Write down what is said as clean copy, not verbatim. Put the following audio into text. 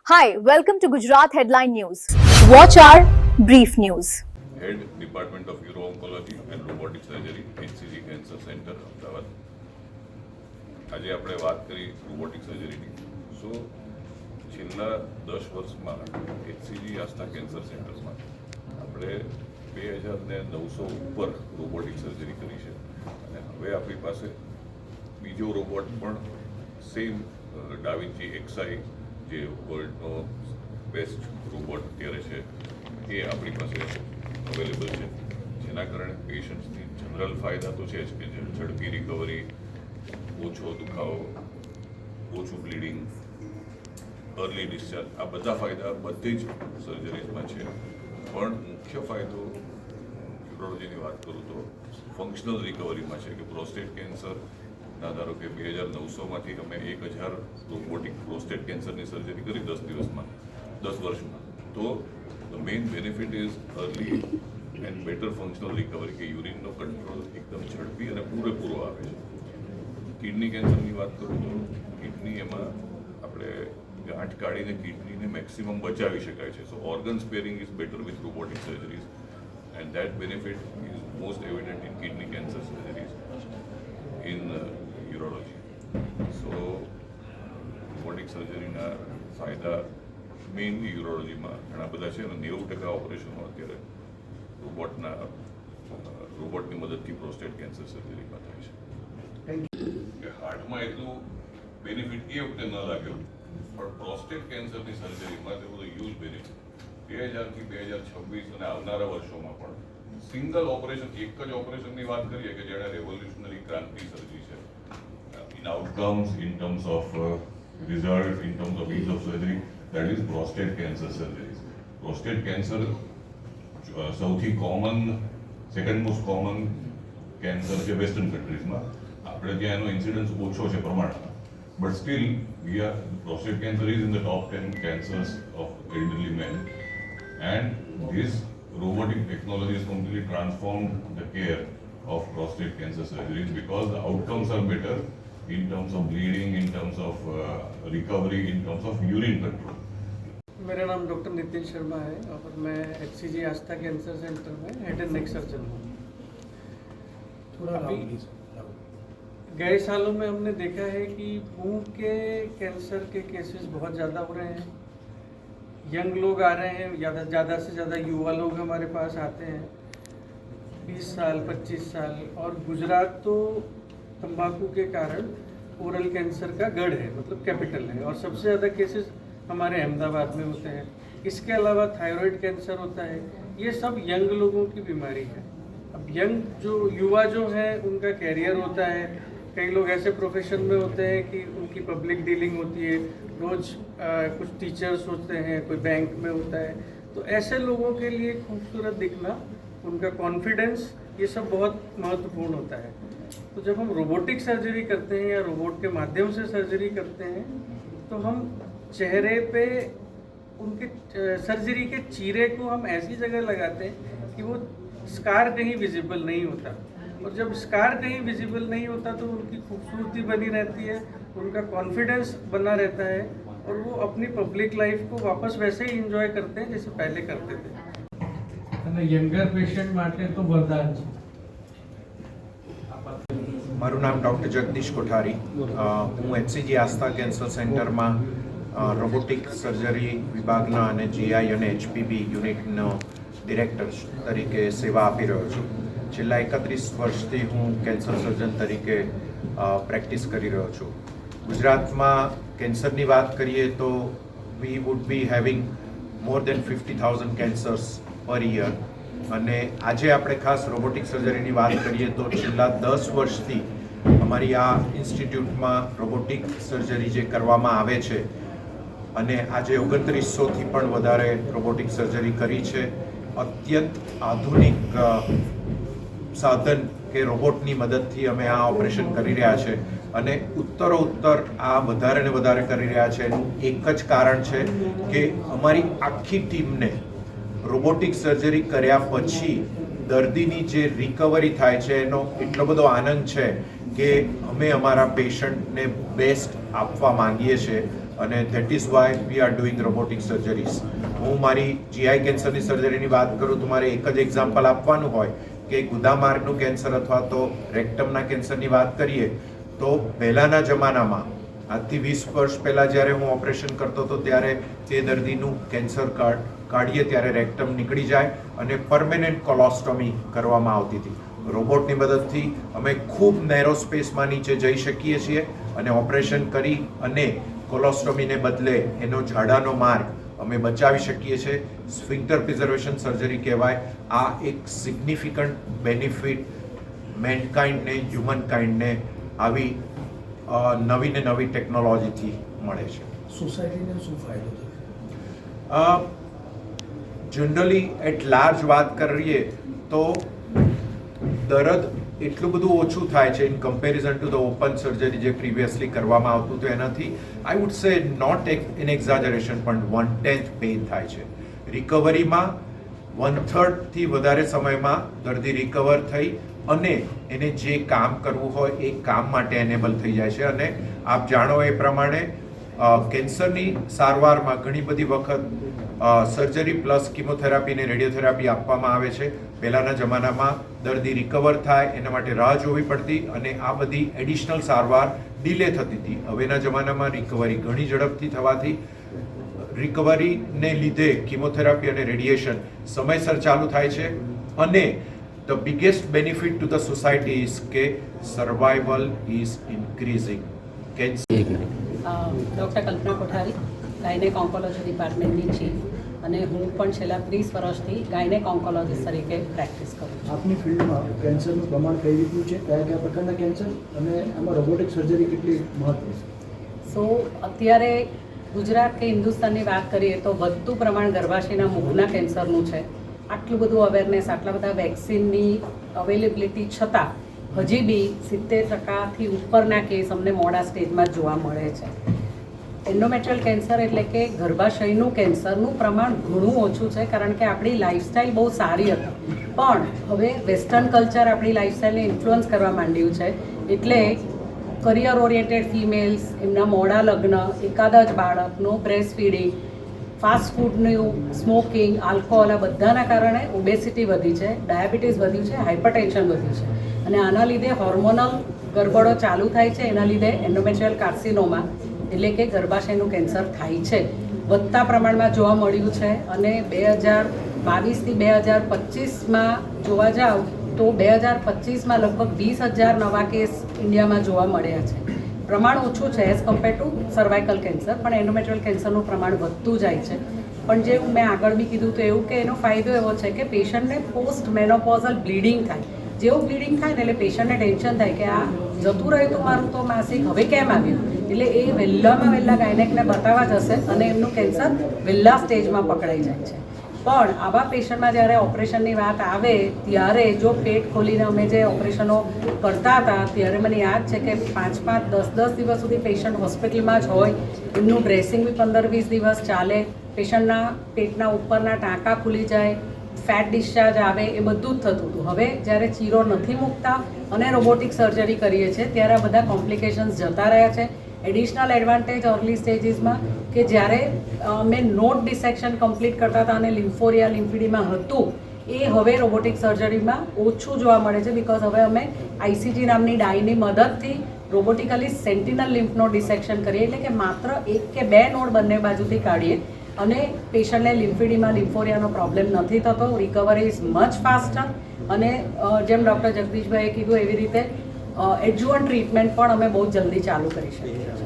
Hi, welcome to Gujarat Headline News. Watch our brief news. Head Department of Uro-Oncology and Robotic Surgery, HCG cancer centre Ahmedabad. આજે આપણે વાત કરી robotic સર્જરીની. સો છેલ્લા 10 વર્ષમાં HCG આસ્થા cancer સેન્ટરમાં આપણે 2900 ઉપર રોબોટિક સર્જરી કરી છે અને હવે આપણી પાસે બીજો રોબોટ પણ સેમ ડાવિન્ચી એક્સઆઈ જે વર્લ્ડનો બેસ્ટ રોબોટ અત્યારે છે એ આપણી પાસે અવેલેબલ છે, જેના કારણે પેશન્ટ્સની જનરલ ફાયદા તો છે જ કે ઝડપી રિકવરી, ઓછો દુખાવો, ઓછું બ્લીડિંગ, અર્લી ડિસ્ચાર્જ, આ બધા ફાયદા બધી જ સર્જરીઝમાં છે. પણ મુખ્ય ફાયદો યુરોલોજીની વાત કરું તો ફંક્શનલ રિકવરીમાં છે કે પ્રોસ્ટેટ કેન્સર ના ધારો કે 2900માંથી અમે 1000 રોબોટિક પ્રોસ્ટેટ કેન્સરની સર્જરી કરી 10 દિવસમાં, 10 વર્ષમાં, તો the main benefit is early and better functional recovery, કે યુરિનનો કંટ્રોલ એકદમ ઝડપી અને પૂરેપૂરો આવે છે. કિડની કેન્સરની વાત કરું તો કિડની એમાં આપણે ગાંઠ કાઢીને કિડનીને મેક્સિમમ બચાવી શકાય છે. So organ sparing is better with robotic surgeries and that benefit is most evident in kidney cancer surgeries in urology. So robotic સર્જરીના ફાયદા મેઇનલી યુરોલોજીમાં ઘણા બધા છે અને 90% ઓપરેશનો અત્યારે રોબોટની મદદથી પ્રોસ્ટેટ કેન્સર સર્જરીમાં થાય છે. કે હાર્ટમાં એટલું બેનિફિટ એ વખતે ન લાગ્યો, પણ પ્રોસ્ટેટ કેન્સરની સર્જરીમાં તે બધું હ્યુજ બેનિફિટ 2000થી 2026 અને આવનારા વર્ષોમાં પણ સિંગલ ઓપરેશન, એક જ ઓપરેશનની વાત કરીએ કે જેણે રેવોલ્યુશનરી ક્રાંતિ સર્જી છે in outcomes, in terms of result, in terms of ease of surgery, that is prostate cancer surgery. Prostate cancer સૌથી common, second most common cancer છે વેસ્ટર્ન કન્ટ્રીઝમાં. આપણે ત્યાં એનો ઇન્સિડન્સ ઓછો છે પ્રમાણમાં, but still prostate cancer is in the top 10 cancers of elderly men, and this robotic technology has completely transformed the care of prostate cancer surgeries because the outcomes are better in terms of bleeding, in terms of recovery, in terms of urine control. मेरा नाम doctor Nitin Sharma है और मैं HCG आस्था cancer centre में head and neck surgeon हूँ. गए सालों में हमने देखा है कि मुंह के कैंसर के केसेस बहुत ज़्यादा हो रहे हैं. यंग लोग आ रहे हैं, ज़्यादा से ज़्यादा युवा लोग हमारे पास आते हैं, 20 साल 25 साल. और गुजरात तो तंबाकू के कारण ओरल कैंसर का गढ़ है, मतलब कैपिटल है, और सबसे ज़्यादा केसेस हमारे अहमदाबाद में होते हैं. इसके अलावा थायराइड कैंसर होता है. ये सब यंग लोगों की बीमारी है. अब यंग जो युवा जो है उनका कैरियर होता है. कई लोग ऐसे प्रोफेशन में होते हैं कि उनकी पब्लिक डीलिंग होती है, रोज कुछ टीचर्स होते हैं, कोई बैंक में होता है. तो ऐसे लोगों के लिए खूबसूरत दिखना, उनका कॉन्फिडेंस, ये सब बहुत महत्वपूर्ण होता है. तो जब हम रोबोटिक सर्जरी करते हैं या रोबोट के माध्यम से सर्जरी करते हैं तो हम चेहरे पे उनके सर्जरी के चीरे को हम ऐसी जगह लगाते हैं कि वो स्कार कहीं विजिबल नहीं होता. और जब स्कार कहीं विजिबल नहीं होता तो उनकी खूबसूरती बनी रहती है, उनका कॉन्फिडेंस बना रहता है और वो अपनी पब्लिक लाइफ को वापस वैसे ही एंजॉय करते हैं जैसे पहले करते थे. અને યંગર પેશન્ટ માટે તો વરદાન છે. મારું નામ ડૉક્ટર જગદીશ કોઠારી. હું HCG આસ્થા કેન્સર સેન્ટરમાં રોબોટિક સર્જરી વિભાગના અને GI અને HPB યુનિટનો ડિરેક્ટર તરીકે સેવા આપી રહ્યો છું. છેલ્લા 31 વર્ષથી હું કેન્સર સર્જન તરીકે પ્રેક્ટિસ કરી રહ્યો છું. ગુજરાતમાં કેન્સરની વાત કરીએ તો we would be having more than 50,000 cancers per year. અને આજે આપણે ખાસ રોબોટિક સર્જરીની વાત કરીએ તો છેલ્લા 10 વર્ષથી અમારી આ ઇન્સ્ટિટ્યૂટમાં રોબોટિક સર્જરી જે કરવામાં આવે છે અને આજે 2900થી પણ વધારે રોબોટિક સર્જરી કરી છે. અત્યંત આધુનિક સાધન કે રોબોટની મદદથી અમે આ ઓપરેશન કરી રહ્યા છે અને ઉત્તરોત્તર આ વધારે ને વધારે કરી રહ્યા છે. એનું એક જ કારણ છે કે અમારી આખી ટીમને રોબોટિક સર્જરી કર્યા પછી દર્દીની જે રિકવરી થાય છે એનો એટલો બધો આનંદ છે કે અમે અમારા પેશન્ટને બેસ્ટ આપવા માંગીએ છીએ અને that is why we are doing robotic surgeries. હું મારી GI કેન્સરની સર્જરીની વાત કરું તો મારે એક જ એક્ઝામ્પલ આપવાનું હોય કે ગુદામાર્ગનું કેન્સર અથવા તો રેક્ટમના કેન્સરની વાત કરીએ તો પહેલાંના જમાનામાં આજથી 20 વર્ષ પહેલાં જ્યારે હું ઓપરેશન કરતો હતો ત્યારે તે દર્દીનું કેન્સર કાઢીએ ત્યારે રેક્ટમ નીકળી જાય અને પરમેનન્ટ કોલોસ્ટોમી કરવામાં આવતી હતી. રોબોટની મદદથી અમે ખૂબ નેરો સ્પેસમાં નીચે જઈ શકીએ છીએ અને ઓપરેશન કરી અને કોલોસ્ટોમીને બદલે એનો ઝાડાનો માર્ગ અમે બચાવી શકીએ છીએ. સ્ફિન્ક્ટર પ્રિઝર્વેશન સર્જરી કહેવાય. આ એક સિગ્નિફિકન્ટ બેનિફિટ મેનકાઇન્ડને, હ્યુમનકાઇન્ડને આવી નવી ને નવી ટેકનોલોજીથી મળે છે. સોસાયટીને શું ફાયદો થયો? જનરલી એટ લાર્જ વાત કરીએ તો દર્દ એટલું બધું ઓછું થાય છે in comparison to the open surgery જે પ્રીવિયસલી કરવામાં આવતું હતું એનાથી I would say not in exaggeration પણ 1/10 પેઇન થાય છે. રિકવરીમાં 1/3થી વધારે સમયમાં દર્દી રિકવર થઈ અને એને જે કામ કરવું હોય એ કામ માટે એનેબલ થઈ જાય છે. અને આપ જાણો એ પ્રમાણે કેન્સરની સારવારમાં ઘણી બધી વખત સર્જરી પ્લસ કિમોથેરાપી અને રેડિયોથેરાપી આપવામાં આવે છે. પહેલાંના જમાનામાં દર્દી રિકવર થાય એના માટે રાહ જોવી પડતી અને આ બધી એડિશનલ સારવાર ડિલે થતી હતી. હવેના જમાનામાં રિકવરી ઘણી ઝડપથી થવાથી રિકવરીને લીધે કિમોથેરાપી અને રેડિયેશન સમયસર ચાલુ થાય છે. અને the biggest benefit to the society is કે survival is increasing. Doctor Kalpana Kothari, gynaec oncology ડિપાર્ટમેન્ટની ચીફ, અને હું પણ છેલ્લા 30 વર્ષથી ગાયનેક ઓન્કોલોજીસ્ટ તરીકે પ્રેક્ટિસ કરું છું. આપની ફિલ્ડમાં કેન્સરનું પ્રમાણ કઈ રીતનું છે, કયા કયા પ્રકારના કેન્સર, અને એમાં રોબોટિક સર્જરી કેટલી મહત્વ છે? સો અત્યારે ગુજરાત કે હિન્દુસ્તાનની વાત કરીએ તો વધતું પ્રમાણ ગર્ભાશયના મુખના કેન્સરનું છે. આટલું બધું અવેરનેસ, આટલા બધા વેક્સિનની અવેલેબિલિટી છતાં હજી બી 70%થી ઉપરના કેસ અમને મોડા સ્ટેજમાં જોવા મળે છે. એન્ડોમેટ્રિયલ કેન્સર એટલે કે ગર્ભાશયનું કેન્સરનું પ્રમાણ ઘણું ઓછું છે, કારણ કે આપણી લાઈફસ્ટાઈલ બહુ સારી હતી. પણ હવે વેસ્ટર્ન કલ્ચર આપણી લાઈફસ્ટાઈલને ઇન્ફ્લુઅન્સ કરવા માંડ્યું છે. એટલે કરિયર ઓરિએન્ટેડ ફિમેલ્સ, એમના મોડા લગ્ન, એકાદ જ બાળકનો બ્રેસ્ટ ફીડિંગ, ફાસ્ટ ફૂડનું સ્મોકિંગ, આલ્કોહોલ, આ બધાના કારણે ઓબેસિટી વધી છે, ડાયાબિટીસ વધ્યું છે, હાઇપરટેન્શન વધ્યું છે. અને આના લીધે હોર્મોનલ ગરબડો ચાલુ થાય છે. એના લીધે એન્ડોમેટ્રિયલ કાર્સિનોમા એટલે કે ગર્ભાશયનું કેન્સર થાય છે. વધતા પ્રમાણમાં જોવા મળ્યું છે. અને 2022થી 2025માં જોવા જાવ તો 2025માં લગભગ 20,000 નવા કેસ ઇન્ડિયામાં જોવા મળ્યા છે. પ્રમાણ ઓછું છે as compare to cervical cancer, પણ એન્ડોમેટ્રિયલ કેન્સરનું પ્રમાણ વધતું જાય છે. પણ જે મેં આગળ બી કીધું તો એવું કે એનો ફાયદો એવો છે કે પેશન્ટને પોસ્ટ મેનોપોઝલ બ્લીડિંગ થાય. જેવું બ્લીડિંગ થાય ને એટલે પેશન્ટને ટેન્શન થાય કે આ જતું રહ્યું તો મારું તો માસિક હવે કેમ આવ્યું. એટલે એ વહેલામાં વહેલા ગાયનેકને બતાવવા જશે અને એમનું કેન્સર વહેલા સ્ટેજમાં પકડાઈ જાય છે. પણ આવા પેશન્ટમાં જ્યારે ઓપરેશનની વાત આવે ત્યારે જો પેટ ખોલીને અમે જે ઓપરેશનો કરતા હતા ત્યારે મને યાદ છે કે 5-5, 10-10 દિવસ સુધી પેશન્ટ હોસ્પિટલમાં જ હોય. એમનું ડ્રેસિંગ બી 15-20 દિવસ ચાલે. પેશન્ટના પેટના ઉપરના ટાંકા ખુલી જાય, ફેટ ડિસ્ચાર્જ આવે, એ બધું જ થતું હતું. હવે જ્યારે ચીરો નથી મૂકતા અને રોબોટિક સર્જરી કરીએ છીએ ત્યારે આ બધા કોમ્પ્લિકેશન્સ જતા રહ્યા છે. એડિશનલ એડવાન્ટેજ અર્લી સ્ટેજીસમાં કે જ્યારે અમે નોટ ડિસેક્શન કમ્પ્લીટ કરતા હતા અને લિમ્ફોરિયા, લિમ્ફીડીમાં હતું, એ હવે રોબોટિક સર્જરીમાં ઓછું જોવા મળે છે. બિકોઝ હવે અમે ICG નામની ડાયની મદદથી રોબોટિકલી સેન્ટિનલ લિમ્ફનોડ ડિસેક્શન કરીએ. એટલે કે માત્ર 1 કે 2 નોડ બંને બાજુથી કાઢીએ અને પેશન્ટને લિમ્ફીડીમાં, લિમ્ફોરિયાનો પ્રોબ્લેમ નથી થતો. Recovery is much faster. અને જેમ ડૉક્ટર જગદીશભાઈએ કીધું એવી રીતે એડજુવન્ટ ટ્રીટમેન્ટ પણ અમે બહુ જલ્દી ચાલુ કરી શકીએ.